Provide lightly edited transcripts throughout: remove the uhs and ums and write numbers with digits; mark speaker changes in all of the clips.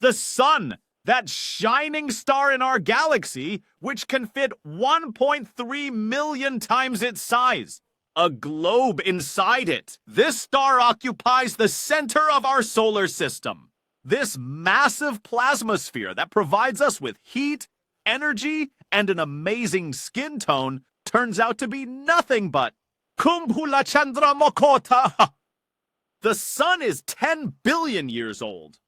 Speaker 1: The sun, that shining star in our galaxy, which can fit 1.3 million times its size. A globe inside it. This star occupies the center of our solar system. This massive plasmasphere that provides us with heat, energy, and an amazing skin tone turns out to be nothing but Kumbhula Chandra Mokota. The sun is 10 billion years old,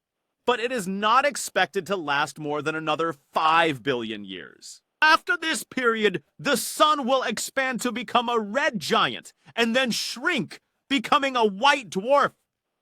Speaker 1: but it is not expected to last more than another 5 billion years. After this period, the sun will expand to become a red giant and then shrink, becoming a white dwarf.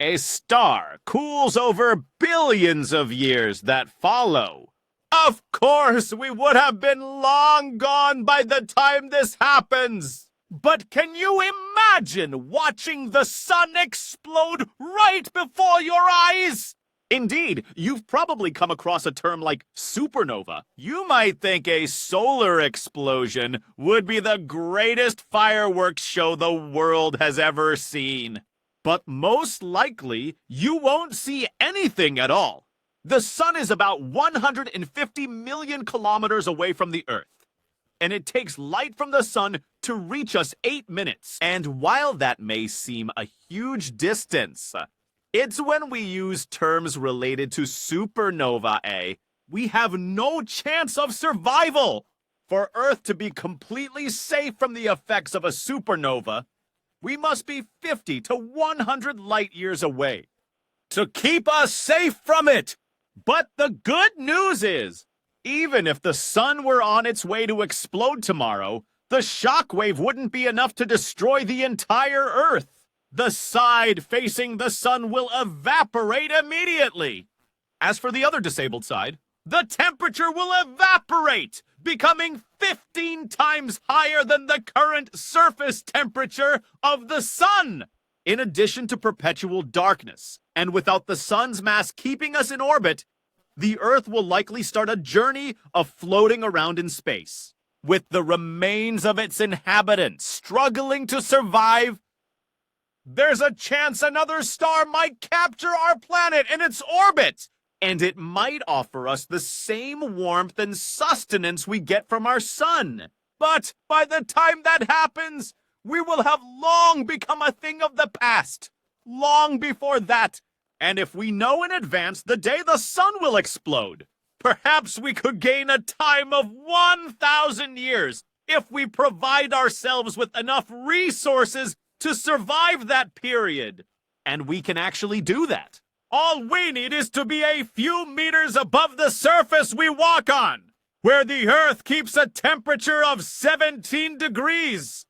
Speaker 1: A star cools over billions of years that follow. Of course, we would have been long gone by the time this happens. But can you imagine watching the sun explode right before your eyes? Indeed, you've probably come across a term like supernova. You might think a solar explosion would be the greatest fireworks show the world has ever seen. But most likely, you won't see anything at all. The sun is about 150 million kilometers away from the Earth, and it takes light from the sun to reach us 8 minutes. And while that may seem a huge distance, it's when we use terms related to supernova, we have no chance of survival. For Earth to be completely safe from the effects of a supernova, we must be 50 to 100 light years away to keep us safe from it. But the good news is, even if the sun were on its way to explode tomorrow, the shockwave wouldn't be enough to destroy the entire Earth. The side facing the sun will evaporate immediately. As for the other disabled side, the temperature will evaporate, becoming 15 times higher than the current surface temperature of the sun. In addition to perpetual darkness, and without the sun's mass keeping us in orbit, the Earth will likely start a journey of floating around in space, with the remains of its inhabitants struggling to survive. There's a chance another star might capture our planet in its orbit, and it might offer us the same warmth and sustenance we get from our sun. But by the time that happens, we will have long become a thing of the past, long before that. And if we know in advance the day the sun will explode, perhaps we could gain a time of 1,000 years if we provide ourselves with enough resources to survive that period. And we can actually do that. All we need is to be a few meters above the surface we walk on, where the Earth keeps a temperature of 17 degrees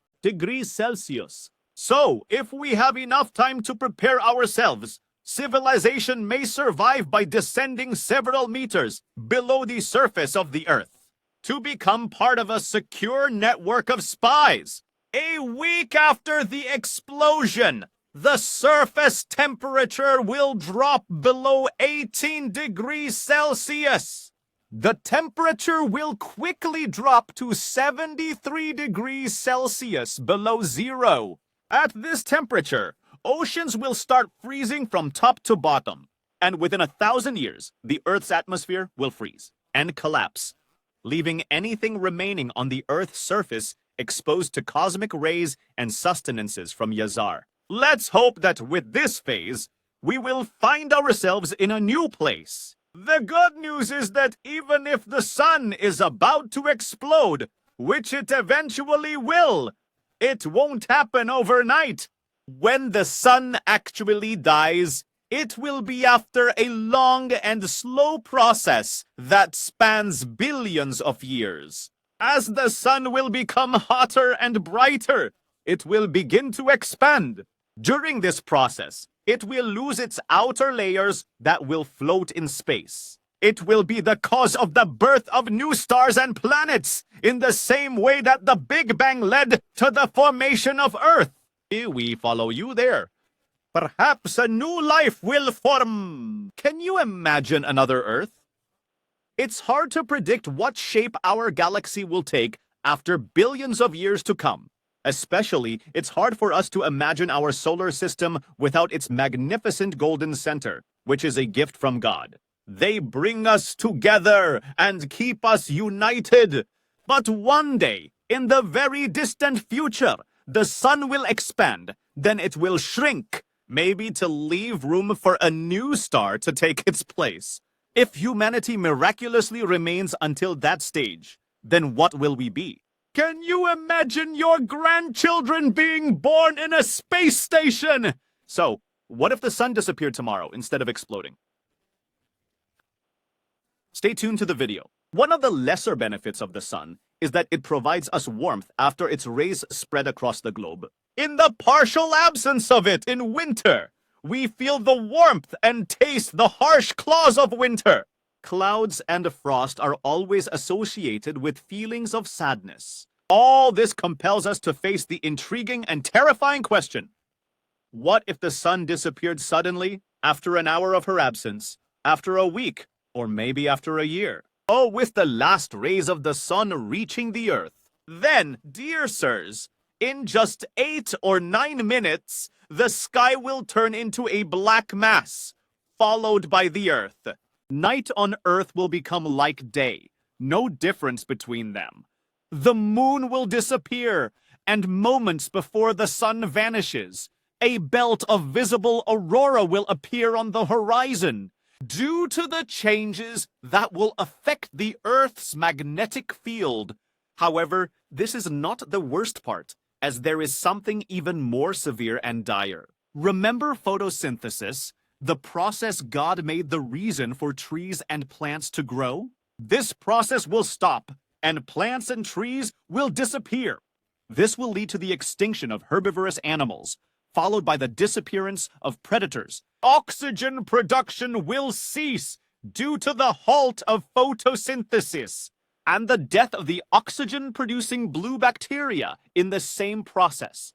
Speaker 1: Celsius. So, if we have enough time to prepare ourselves, civilization may survive by descending several meters below the surface of the Earth to become part of a secure network of spies. A week after the explosion, the surface temperature will drop below 18 degrees Celsius. The temperature will quickly drop to 73 degrees Celsius below zero. At this temperature, oceans will start freezing from top to bottom, and within 1,000 years, the Earth's atmosphere will freeze and collapse, leaving anything remaining on the Earth's surface exposed to cosmic rays and sustenances from Yazar. Let's hope that with this phase, we will find ourselves in a new place. The good news is that even if the sun is about to explode, which it eventually will, it won't happen overnight. When the sun actually dies, it will be after a long and slow process that spans billions of years. As the sun will become hotter and brighter, it will begin to expand. During this process, it will lose its outer layers that will float in space. It will be the cause of the birth of new stars and planets, in the same way that the Big Bang led to the formation of Earth. We follow you there. Perhaps a new life will form. Can you imagine another Earth? It's hard to predict what shape our galaxy will take after billions of years to come. Especially, it's hard for us to imagine our solar system without its magnificent golden center, which is a gift from God. They bring us together and keep us united. But one day, in the very distant future, the sun will expand, then it will shrink, maybe to leave room for a new star to take its place. If humanity miraculously remains until that stage, then what will we be? Can you imagine your grandchildren being born in a space station? So, what if the sun disappeared tomorrow instead of exploding? Stay tuned to the video. One of the lesser benefits of the sun is that it provides us warmth after its rays spread across the globe. In the partial absence of it in winter, we feel the warmth and taste the harsh claws of winter. Clouds and frost are always associated with feelings of sadness. All this compels us to face the intriguing and terrifying question: what if the sun disappeared suddenly, after an hour of her absence, after a week, or maybe after a year? Oh, with the last rays of the sun reaching the earth. Then, dear sirs, in just 8 or 9 minutes, the sky will turn into a black mass, followed by the earth. Night on earth will become like day, no difference between them. The moon will disappear, and moments before the sun vanishes, a belt of visible aurora will appear on the horizon, due to the changes that will affect the Earth's magnetic field. However, this is not the worst part, as there is something even more severe and dire. Remember photosynthesis, the process God made the reason for trees and plants to grow? This process will stop, and plants and trees will disappear. This will lead to the extinction of herbivorous animals, followed by the disappearance of predators. Oxygen production will cease due to the halt of photosynthesis and the death of the oxygen-producing blue bacteria in the same process.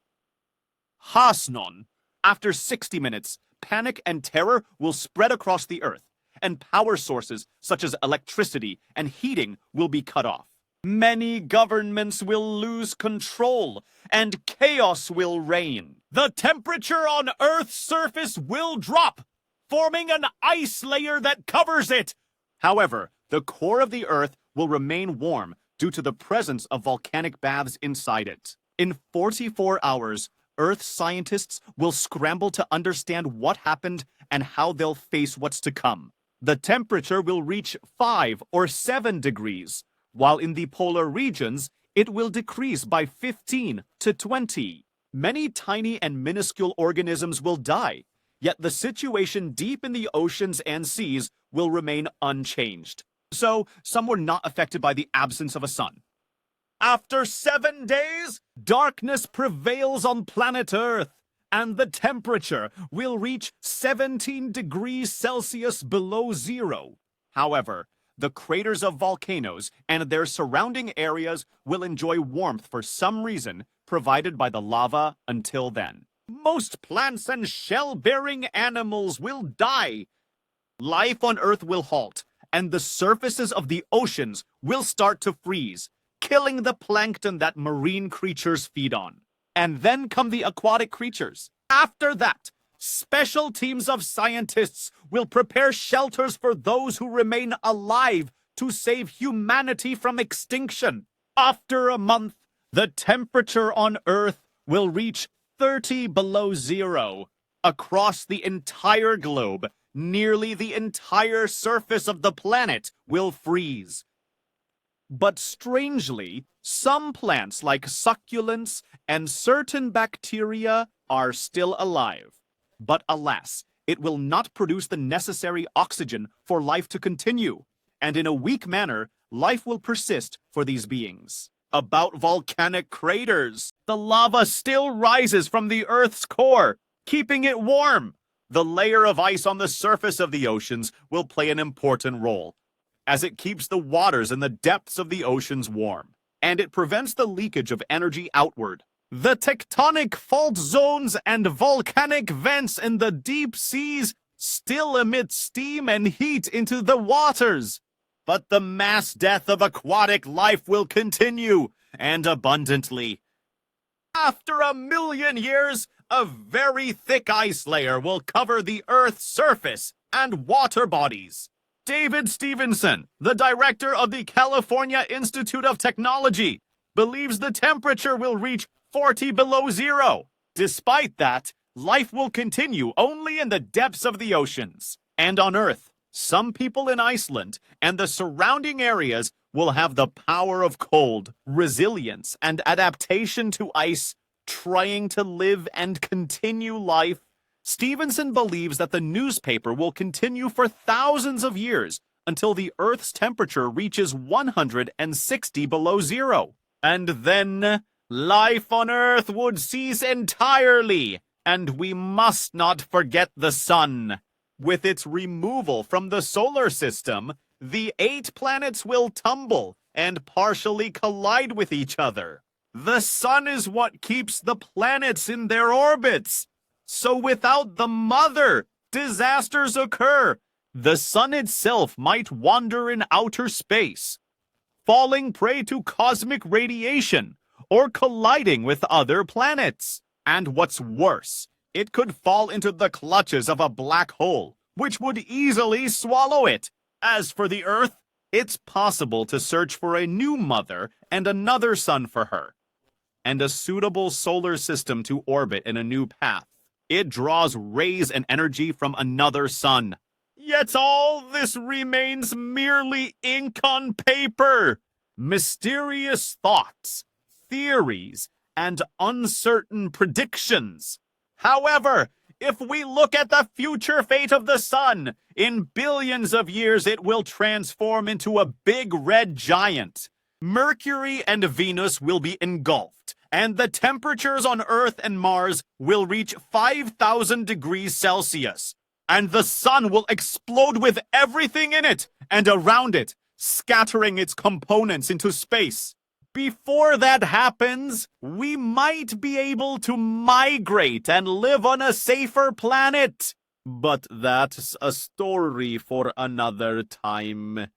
Speaker 1: Hasnon. After 60 minutes, panic and terror will spread across the earth, and power sources such as electricity and heating will be cut off. Many governments will lose control, and chaos will reign. The temperature on Earth's surface will drop, forming an ice layer that covers it. However, the core of the Earth will remain warm due to the presence of volcanic baths inside it. In 44 hours, Earth scientists will scramble to understand what happened and how they'll face what's to come. The temperature will reach 5 or 7 degrees, while in the polar regions, it will decrease by 15 to 20. Many tiny and minuscule organisms will die, yet the situation deep in the oceans and seas will remain unchanged. So, some were not affected by the absence of a sun. After 7 days, darkness prevails on planet Earth, and the temperature will reach 17 degrees Celsius below zero. However, the craters of volcanoes and their surrounding areas will enjoy warmth for some reason provided by the lava until then. Most plants and shell-bearing animals will die. Life on Earth will halt, and the surfaces of the oceans will start to freeze, killing the plankton that marine creatures feed on. And then come the aquatic creatures. After that, special teams of scientists will prepare shelters for those who remain alive to save humanity from extinction. After a month, the temperature on Earth will reach 30 below zero. Across the entire globe, nearly the entire surface of the planet will freeze. But strangely, some plants like succulents and certain bacteria are still alive. But alas, it will not produce the necessary oxygen for life to continue, and in a weak manner, life will persist for these beings. About volcanic craters, the lava still rises from the Earth's core, keeping it warm. The layer of ice on the surface of the oceans will play an important role, as it keeps the waters in the depths of the oceans warm, and it prevents the leakage of energy outward. The tectonic fault zones and volcanic vents in the deep seas still emit steam and heat into the waters. But the mass death of aquatic life will continue, and abundantly. After 1,000,000 years, a very thick ice layer will cover the Earth's surface and water bodies. David Stevenson, the director of the California Institute of Technology, believes the temperature will reach 40 below zero. Despite that, life will continue only in the depths of the oceans. And on Earth, some people in Iceland and the surrounding areas will have the power of cold, resilience, and adaptation to ice, trying to live and continue life. Stevenson believes that the newspaper will continue for thousands of years until the Earth's temperature reaches 160 below zero. And then life on Earth would cease entirely, and we must not forget the sun. With its removal from the solar system, the 8 planets will tumble and partially collide with each other. The sun is what keeps the planets in their orbits. So without the mother, disasters occur. The sun itself might wander in outer space, falling prey to cosmic radiation or colliding with other planets. And what's worse, it could fall into the clutches of a black hole, which would easily swallow it. As for the Earth, it's possible to search for a new mother and another sun for her, and a suitable solar system to orbit in a new path. It draws rays and energy from another sun. Yet all this remains merely ink on paper. Mysterious thoughts, theories, and uncertain predictions. However, if we look at the future fate of the sun, in billions of years it will transform into a big red giant. Mercury and Venus will be engulfed, and the temperatures on Earth and Mars will reach 5,000 degrees Celsius. And the sun will explode with everything in it and around it, scattering its components into space. Before that happens, we might be able to migrate and live on a safer planet. But that's a story for another time.